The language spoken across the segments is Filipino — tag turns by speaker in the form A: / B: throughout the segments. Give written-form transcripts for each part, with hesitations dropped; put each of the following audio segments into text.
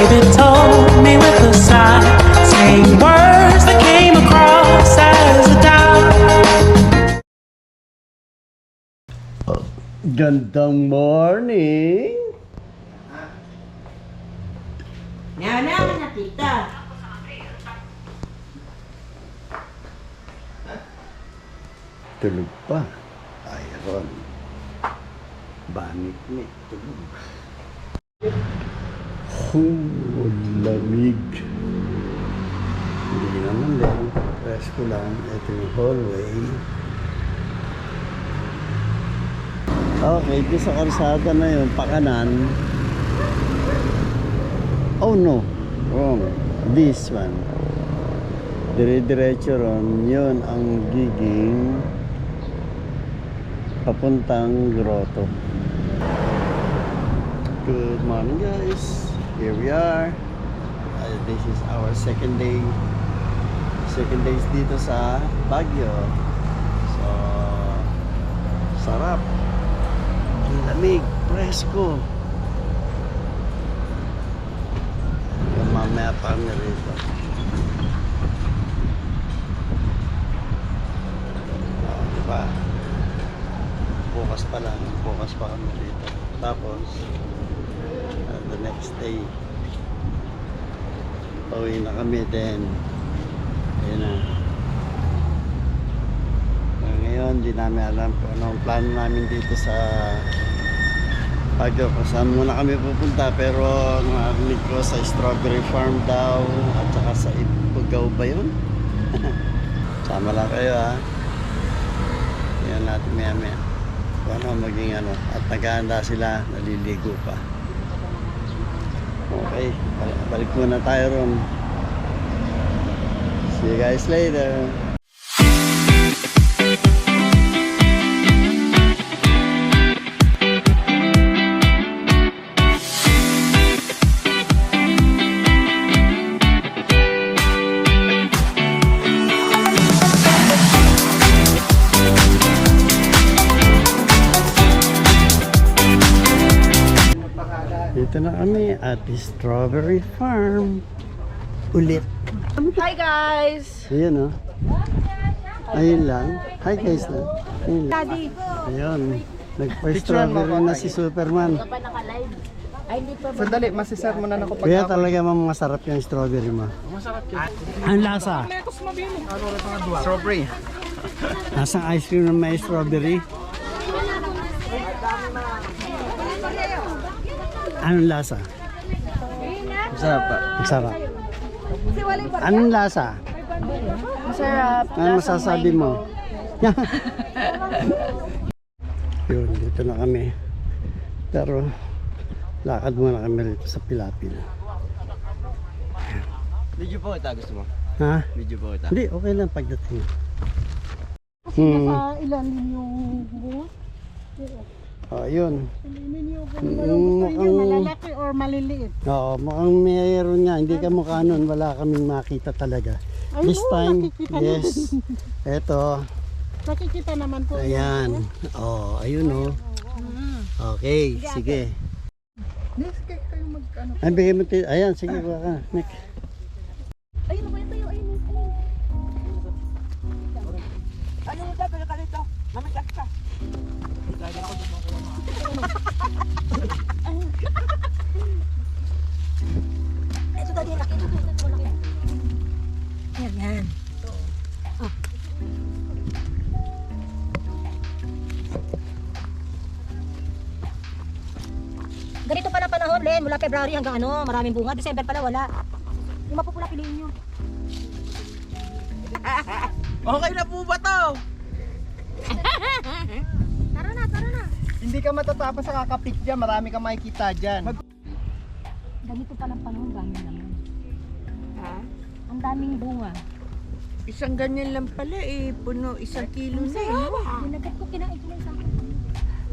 A: baby told me with a sigh, saying words that came across as a doubt.
B: Gandang morning!
C: Naman na tita.
B: Tulog pa. Ayron. Banit ni. Tulog. Lamig. Hindi naman din. Rest ko lang. Ito yung hallway. Okay, doon sa karsada na yun, pakanan. Oh no, wrong. This one. Dire-diretso ron, yun ang giging papuntang grotto. Good morning guys. Here we are. This is our second day. Second days dito sa Baguio. So, sarap. Ang lamig, presko. Yung mamaya pa kami rito. Diba? Bukas pa lang. Bukas pa kami rito. Tapos, the next day, pauwi na kami din. Ayun na. Ngayon, di namin alam kung anong plano namin dito sa Baguio. Kung saan muna kami pupunta, pero narinig ko sa strawberry farm daw at saka sa Ipugaw ba yun? Sama lang kayo ha. Yan natin maya maya kung ano maging ano. At naghahanda sila, naliligo pa. Okay, balik muna tayo ron. See you guys later. Dito na kami at the strawberry farm. Ulit.
C: Hi guys!
B: Ayun o. Ayun lang. Hi guys na. Ayun lang.
C: Daddy!
B: Ayun. Nagpa-strawberry na si Superman.
C: Ay, hindi pa.
D: Sandali, masisar mo na ako pag
B: Kaya talaga masarap yung strawberry mo.
D: masarap yun.
B: Ang lasa.
D: Strawberry.
B: Nasang ice cream na may strawberry. Anong lasa?
D: Masarap pa.
B: Masarap. Anong lasa?
C: Masarap.
B: Ano masasabi mo? Yun, dito na kami. Pero, lakad muna kami rito sa Pilapil.
D: Video po ita, gusto mo?
B: Ha?
D: Video po ita.
B: Hindi, okay lang pagdating.
C: Ilalim yung buhok.
B: Oh, yun.
C: Mukhang malalaki or maliliit.
B: Oo, mukhang mayroon nga. Hindi ka mukha nun. Wala kaming makita talaga.
C: Ay,
B: This
C: no,
B: time,
C: nakikita
B: yes. Eto.
C: Nakikita naman po.
B: Ayan. Oh, ayun oh. Okay, sige.
D: Yes, kayo mag-ano.
B: Ay, bigay mo tayo. Ayan, sige. Baka. Nick.
C: Ayun, ayun tayo. Ayun.
D: Ano mo dapat ka dito? Mamisak ka.
C: Ito tadi laki. Ito laki. Yan. Oh. Ganito pala panahon, Len. Mula February hanggang maraming bunga. December pala wala. Yung mapupula piliin nyo.
D: Okay na po ba to?
C: Tara na.
D: Hindi ka matatapos sa kakapit dyan. Marami kang makikita dyan.
C: Ganito palang panahon, dami naman. Ha? Ang daming bunga.
E: Isang ganyan lang pala eh, puno, 1 kilo na eh.
C: Dinagat ko, kinain ko lang sa akin.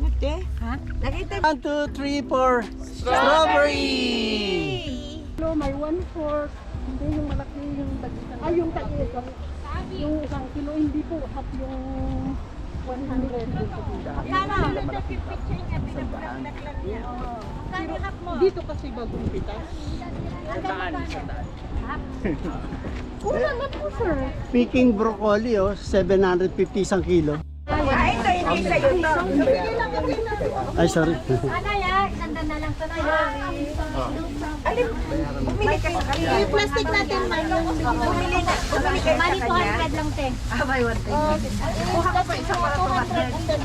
E: Ate,
C: Ha?
E: nakita
B: 1, 2, 3, 4. Strawberry!
C: May 1/4. Hindi yung malaki yung tag-isa. Ay, yung tag-isa. Yung 1 kilo, hindi po. Half yung
E: Dito kasi bagong pitas. Kulang na po, sir.
B: Speaking broccoli, 750 isang kilo.
E: Ay, ito, hindi sa'yo to.
B: Ay, sorry.
C: Anaya, sandan na lang sanaya.
E: Alin, bumili ka sa kanya.
C: Yung plastic natin, man.
E: Bumili ka
C: Mali
E: sa kanya.
C: 200 lang, te.
E: Abay, 110. Kuha ka pa isang para 200.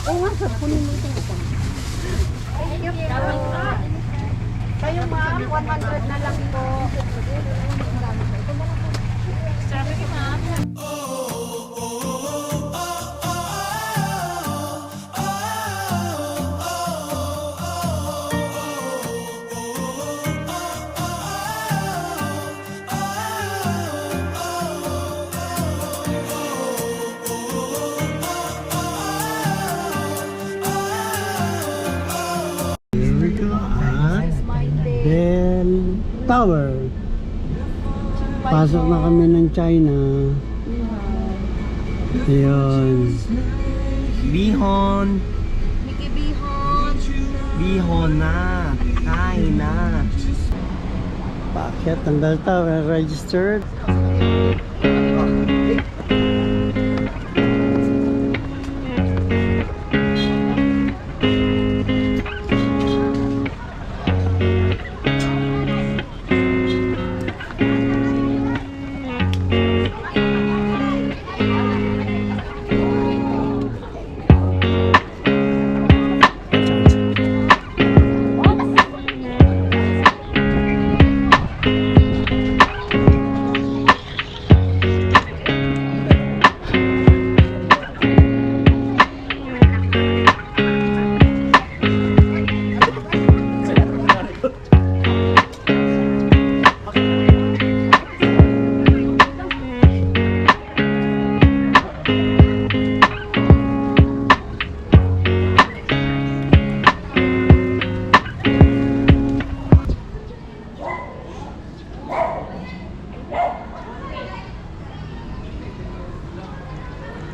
E: Oo nga, sir. Kunin mo ito. Kayo, ma'am, 100 na lang po. Sabi ko, ma'am.
B: Here we go at Bell Tower. Pasok na kami ng China. Ayun.
D: Bihon.
E: Mickey Bihon.
D: Bihon na. Kain na.
B: Paakyat ng Bell Tower registered.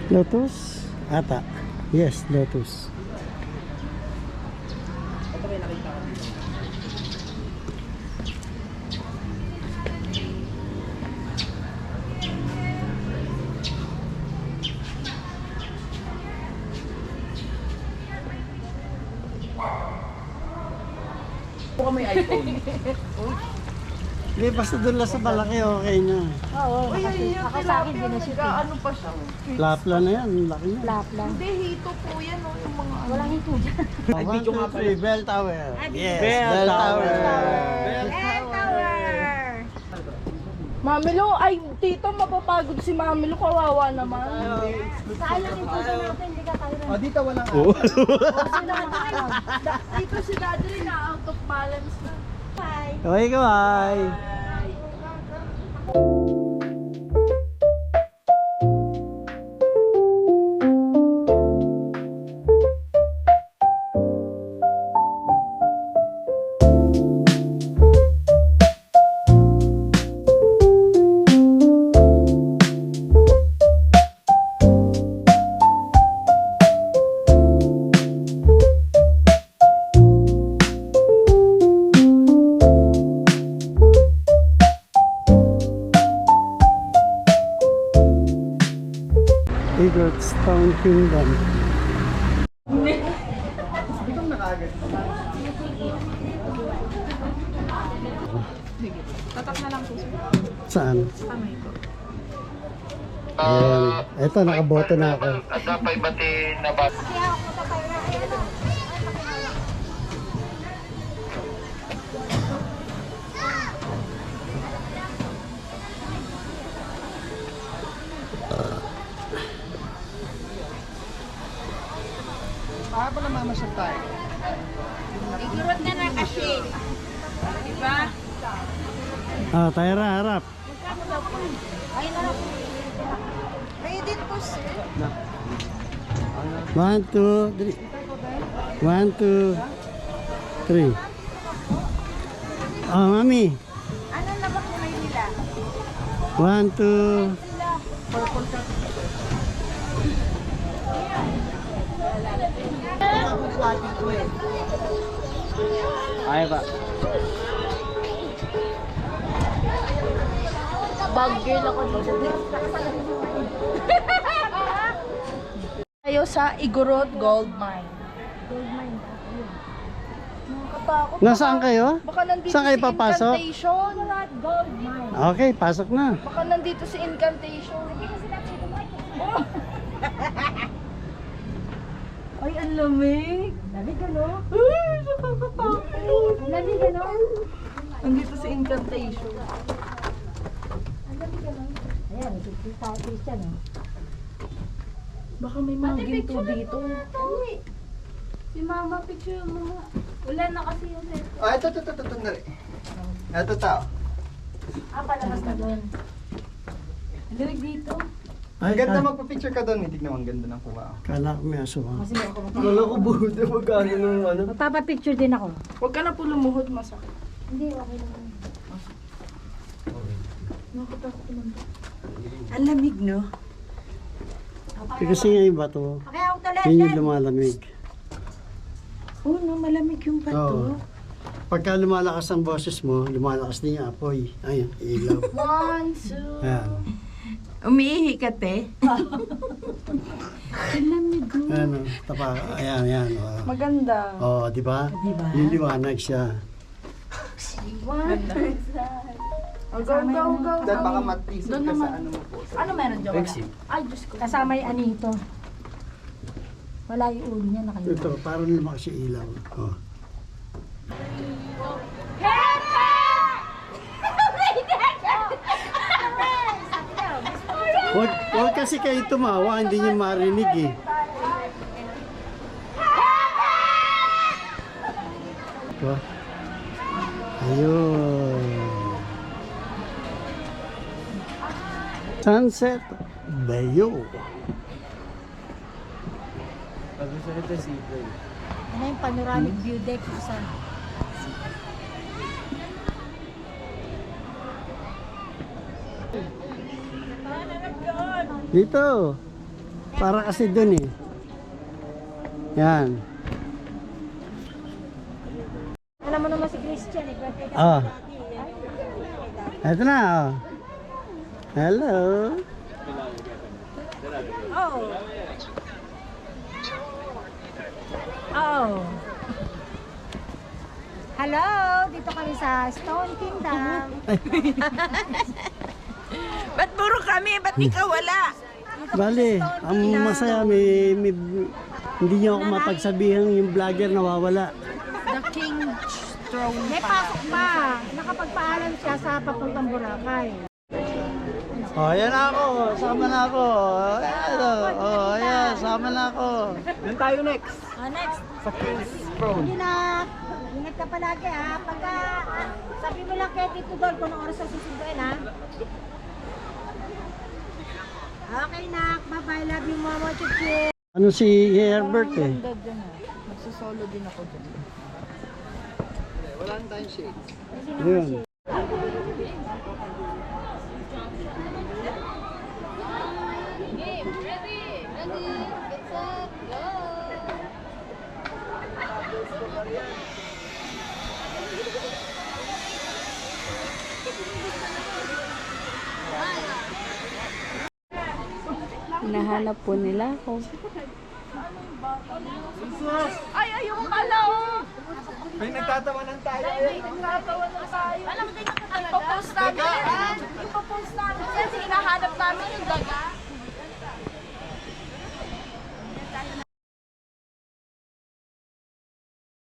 B: Lotus? Ata. Yes, Lotus. Hindi, basta doon lang sa malaki, okay na.
C: Oo, ako sa akin, binashoot.
E: Ano pa siya?
B: Lapla na yan, laki na.
C: Flap lang.
E: Hindi, hito po yan. Oh, yung mga ano.
C: Walang hito dyan.
B: 1, 2, 3, Bell Tower. Yes,
D: Bell
B: Bell Tower.
F: Mamilo, ay tito, mapapagod si Mamilo, kawawa naman.
C: Sayang yung puso natin, hindi ka tayo na.
D: Dito walang
F: Tito si Daddy rin na out of balance na.
B: Okay, kawai. Eagles Town Kingdom. Saan? Ayan. Eto, nakaboto na ako.
D: Para pala mamasyal tayo.
E: Igurot na na kasi. Diba?
B: Ah, tayo harap.
E: Kayo din po, sir.
B: 1, 2, 3. 1, 2, 3. Oh, mami.
E: Ano na ba kulay nila?
B: 1, 2.
D: kalahati ko eh.
B: Ay ba?
F: Bag girl ako dito. Tayo sa Igorot Gold Mine.
C: Gold mine.
F: Nakakatakot.
B: Nasaan kayo?
F: Baka nandito
B: Saan kayo
F: si
B: papasok?
F: Incantation.
C: Gold mine.
B: Okay, pasok na.
F: Baka nandito si Incantation. Oh. Ay, ang lamig.
C: Lamig ano?
F: Ay, nakakatakot.
C: Lamig ano?
F: Nandito si Incantation.
C: Ayan, kita Christian oh.
F: Baka may mga ginto dito.
G: Si Mama, picture mo nga. Wala na kasi yung set.
D: Ah, ito na rin. Ito tao.
C: Palabas na doon.
G: Lamig dito.
B: Ay,
D: Ang ganda magpa-picture ka doon. Tignan mo, ang ganda ng kuha.
B: Kala ko may aso ha.
C: Kasi ako
D: Wala ko buhuda magkano nung ano.
C: magpapapicture din ako.
F: Huwag ka na po lumuhod, masakit.
C: Hindi, okay lang.
F: Nakakatakot naman.
E: Ang lamig, no?
B: Kasi nga yung bato,
C: Okay, ako tuloy.
B: yun yung lumalamig.
E: Oo, no, malamig yung
B: Oo.
E: bato.
B: Pagka lumalakas ang boses mo, lumalakas din yung apoy. Ayun, ilaw.
F: 1, 2.
B: Ayan.
E: Umiihi ka, te?
G: Ang lamig ko.
B: Ano, tapa, ayan, ayan.
F: Maganda.
B: Oh, di ba?
E: Diba?
B: Liliwanag siya.
F: Oh, go, go, go.
D: Dahil baka matisip
F: Doon
D: ka sa
F: naman.
D: ano mo po.
F: Ano meron dyan? Wala. Ay, Diyos ko.
C: Kasama yung anito. Wala yung ulo niya nakayo.
B: Ito, parang lumakas yung ilaw. Oh. Huwag kasi kayo tumawa, hindi niyo marinig eh. Ito. Ayun. Sunset Bayo.
C: Ano yung panoramic view deck? Isa.
B: Dito. Para kasi dun eh. Yan.
C: Alam mo naman si Christian eh. Birthday kasi
B: Ah.
C: dati eh.
B: Ito na oh. Hello.
C: Oh. Oh. Hello, dito kami sa Stone Kingdom.
E: Ba't puro kami? Ba't ikaw wala?
B: Bale, ang masaya hindi niyo ako mapagsabihan yung vlogger nawawala.
F: The King Throne.
C: May pasok pa. Nakapagpaalam siya sa papuntang Boracay.
B: Oh, ayan ako. Sama na ako. Ayan, oh, ayan. Sama na ako.
D: Doon tayo next.
C: Next.
D: Sa King's Throne.
C: Hindi na. Ingat ka palagi ha. Pagka sabi mo lang kay Tito Dol kung anong oras ang susunduin ha. Okay nak. Bye-bye. Love you mama. Chuchu.
B: Ano si Herbert eh?
F: Ganda dyan ah. Magsasolo din ako dyan.
D: Wala na tayong shades.
B: Yun.
G: Hinahanap po nila ako.
F: Ay, ayun pala oh!
D: May nagtatawanan tayo.
F: Nagtatawa na tayo. Alam din yung talaga. Ipopost namin yan. Ipopost namin yan.